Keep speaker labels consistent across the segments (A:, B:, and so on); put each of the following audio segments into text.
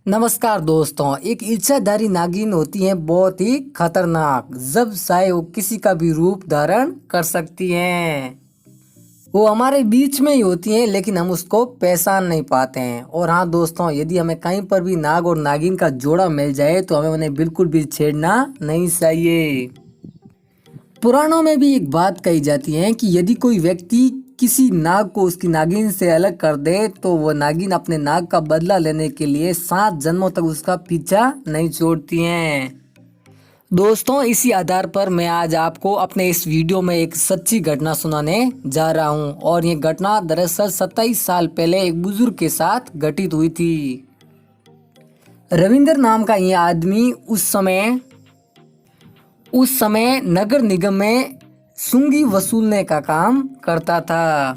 A: नमस्कार दोस्तों। एक इच्छाधारी नागिन होती है बहुत ही खतरनाक। जब चाहे वो किसी का भी रूप धारण कर सकती हैं। वो हमारे बीच में ही होती हैं लेकिन हम उसको पहचान नहीं पाते हैं। और हाँ दोस्तों, यदि हमें कहीं पर भी नाग और नागिन का जोड़ा मिल जाए तो हमें उन्हें बिल्कुल भी छेड़ना नहीं चाहिए। पुराणों में भी एक बात कही जाती है कि यदि कोई व्यक्ति किसी नाग को उसकी नागिन से अलग कर दे तो वो नागिन अपने नाग का बदला लेने के लिए 7 जन्मों तक उसका पीछा नहीं छोड़ती हैं। दोस्तों, इसी आधार पर मैं आज आपको अपने इस वीडियो में एक सच्ची घटना सुनाने जा रहा हूं। और ये घटना दरअसल 27 साल पहले एक बुजुर्ग के साथ घटित हुई थी। रविंदर नाम का ये आदमी उस समय नगर निगम में सूंगी वसूलने का काम करता था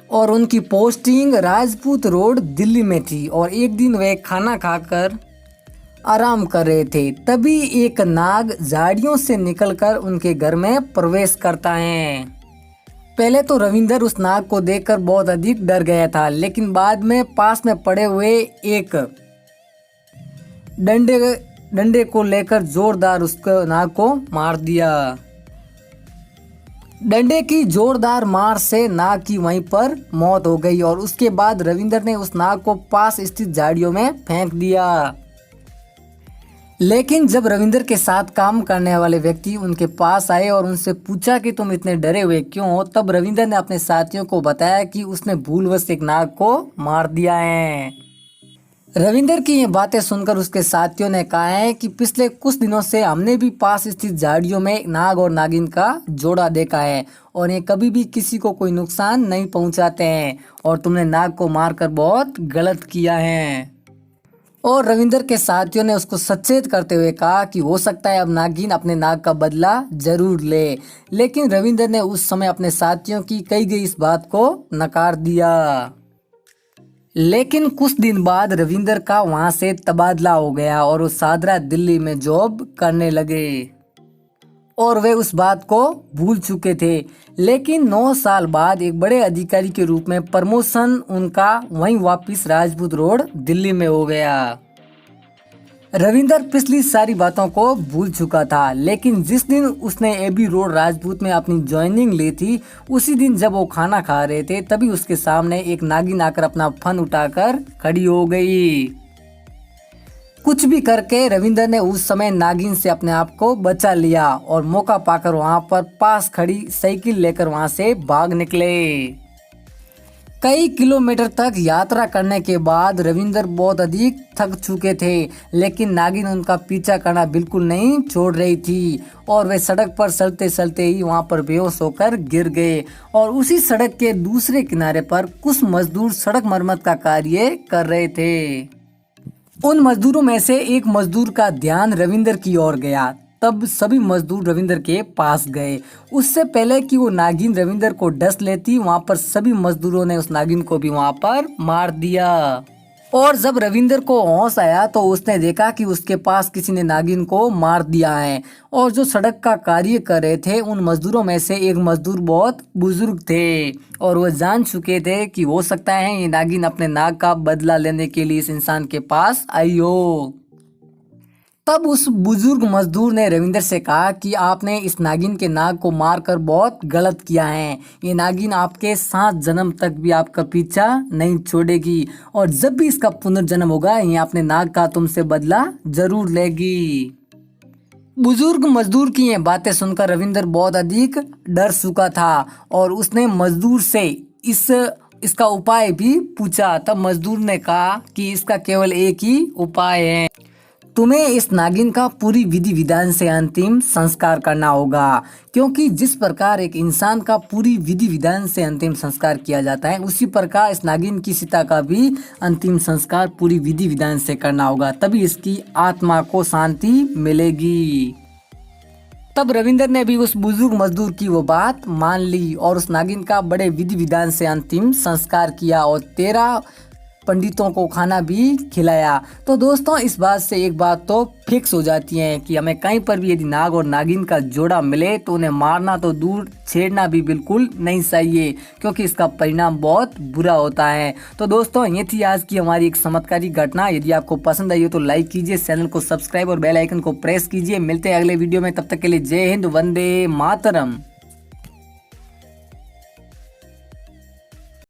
A: और उनकी पोस्टिंग राजपूत रोड दिल्ली में थी। और एक दिन वे खाना खाकर आराम कर रहे थे, तभी एक नाग झाड़ियों से निकलकर उनके घर में प्रवेश करता है। पहले तो रविंदर उस नाग को देखकर बहुत अधिक डर गया था, लेकिन बाद में पास में पड़े हुए एक डंडे को लेकर जोरदार उसको नाग को मार दिया। डंडे की जोरदार मार से नाग की वहीं पर मौत हो गई और उसके बाद रविंदर ने उस नाग को पास स्थित झाड़ियों में फेंक दिया। लेकिन जब रविंदर के साथ काम करने वाले व्यक्ति उनके पास आए और उनसे पूछा कि तुम इतने डरे हुए क्यों हो, तब रविंदर ने अपने साथियों को बताया कि उसने भूलवश एक नाग को मार दिया है। रविंदर की ये बातें सुनकर उसके साथियों ने कहा है कि पिछले कुछ दिनों से हमने भी पास स्थित झाड़ियों में नाग और नागिन का जोड़ा देखा है और ये कभी भी किसी को कोई नुकसान नहीं पहुंचाते हैं और तुमने नाग को मारकर बहुत गलत किया है। और रविंदर के साथियों ने उसको सचेत करते हुए कहा कि हो सकता है अब नागिन अपने नाग का बदला जरूर ले। लेकिन रविंदर ने उस समय अपने साथियों की कही गई इस बात को नकार दिया। लेकिन कुछ दिन बाद रविंदर का वहां से तबादला हो गया और वो सादरा दिल्ली में जॉब करने लगे और वे उस बात को भूल चुके थे। लेकिन 9 साल बाद एक बड़े अधिकारी के रूप में प्रमोशन उनका वहीं वापस राजपूत रोड दिल्ली में हो गया। रविंदर पिछली सारी बातों को भूल चुका था, लेकिन जिस दिन उसने एबी रोड राजपूत में अपनी ज्वाइनिंग ली थी, उसी दिन जब वो खाना खा रहे थे तभी उसके सामने एक नागिन आकर अपना फन उठाकर खड़ी हो गई। कुछ भी करके रविंदर ने उस समय नागिन से अपने आप को बचा लिया और मौका पाकर वहां पर पास खड़ी साइकिल लेकर वहां से भाग निकले। कई किलोमीटर तक यात्रा करने के बाद रविंदर बहुत अधिक थक चुके थे, लेकिन नागिन उनका पीछा करना बिल्कुल नहीं छोड़ रही थी और वे सड़क पर चलते चलते ही वहां पर बेहोश होकर गिर गए। और उसी सड़क के दूसरे किनारे पर कुछ मजदूर सड़क मरम्मत का कार्य कर रहे थे। उन मजदूरों में से एक मजदूर का ध्यान रविंदर की ओर गया। तब सभी मजदूर रविंदर के पास गए। उससे पहले कि वो नागिन रविंदर को डस लेती, वहां पर सभी मजदूरों ने उस नागिन को भी वहां पर मार दिया। और जब रविंदर को होश आया तो उसने देखा कि उसके पास किसी ने नागिन को मार दिया है। और जो सड़क का कार्य कर रहे थे उन मजदूरों में से एक मजदूर बहुत बुजुर्ग थे और वो जान चुके थे कि हो सकता है ये नागिन अपने नाग का बदला लेने के लिए इस इंसान के पास आई हो। तब उस बुजुर्ग मजदूर ने रविंदर से कहा कि आपने इस नागिन के नाग को मारकर बहुत गलत किया है। ये नागिन आपके 7 जन्म तक भी आपका पीछा नहीं छोड़ेगी और जब भी इसका पुनर्जन्म होगा ये अपने नाग का तुमसे बदला जरूर लेगी। बुजुर्ग मजदूर की ये बातें सुनकर रविंदर बहुत अधिक डर चुका था और उसने मजदूर से इसका उपाय भी पूछा। तब मजदूर ने कहा कि इसका केवल एक ही उपाय है, तुम्हें इस नागिन का पूरी विधि विधान से अंतिम संस्कार करना होगा। क्योंकि जिस प्रकार एक इंसान का पूरी विधि विधान से अंतिम संस्कार किया जाता है, उसी प्रकार इस नागिन की सीता का भी अंतिम संस्कार पूरी विधि विधान से करना होगा, तभी इसकी आत्मा को शांति मिलेगी। तब रविंदर ने भी उस बुजुर्ग मजदूर की वो बात मान ली और उस नागिन का बड़े विधि विधान से अंतिम संस्कार किया और पंडितों को खाना भी खिलाया। तो दोस्तों इस बात से एक बात तो फिक्स हो जाती है कि हमें कहीं पर भी यदि नाग और नागिन का जोड़ा मिले तो उन्हें मारना तो दूर, छेड़ना भी बिल्कुल नहीं चाहिए, क्योंकि इसका परिणाम बहुत बुरा होता है। तो दोस्तों ये थी आज की हमारी एक चमत्कारी घटना। यदि आपको पसंद आई हो तो लाइक कीजिए, चैनल को सब्सक्राइब और बेल आइकन को प्रेस कीजिए। मिलते हैं अगले वीडियो में, तब तक के लिए जय हिंद, वंदे मातरम।